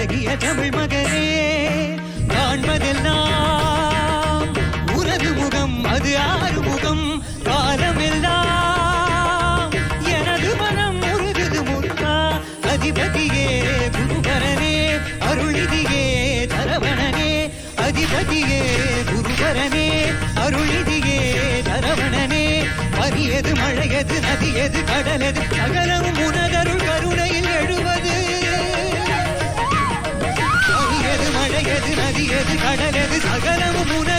அழகிய தமிழ் மகனே காண்பதெல்லாம் உனது முகம் அது ஆறு முகம் காலமெல்லாம் எனது மனம் முருகுது முருகா அதிபதியே குருபரனே அருளிதியே தரவணனே அதிபதியே குருபரனே அருளிதியே தரவணனே பனியது மழையது நதியது கடலது சகலமும் உனதருள் கருணையில் எழுவது பனியது மழையது நதியது கடலது சகலமும் உன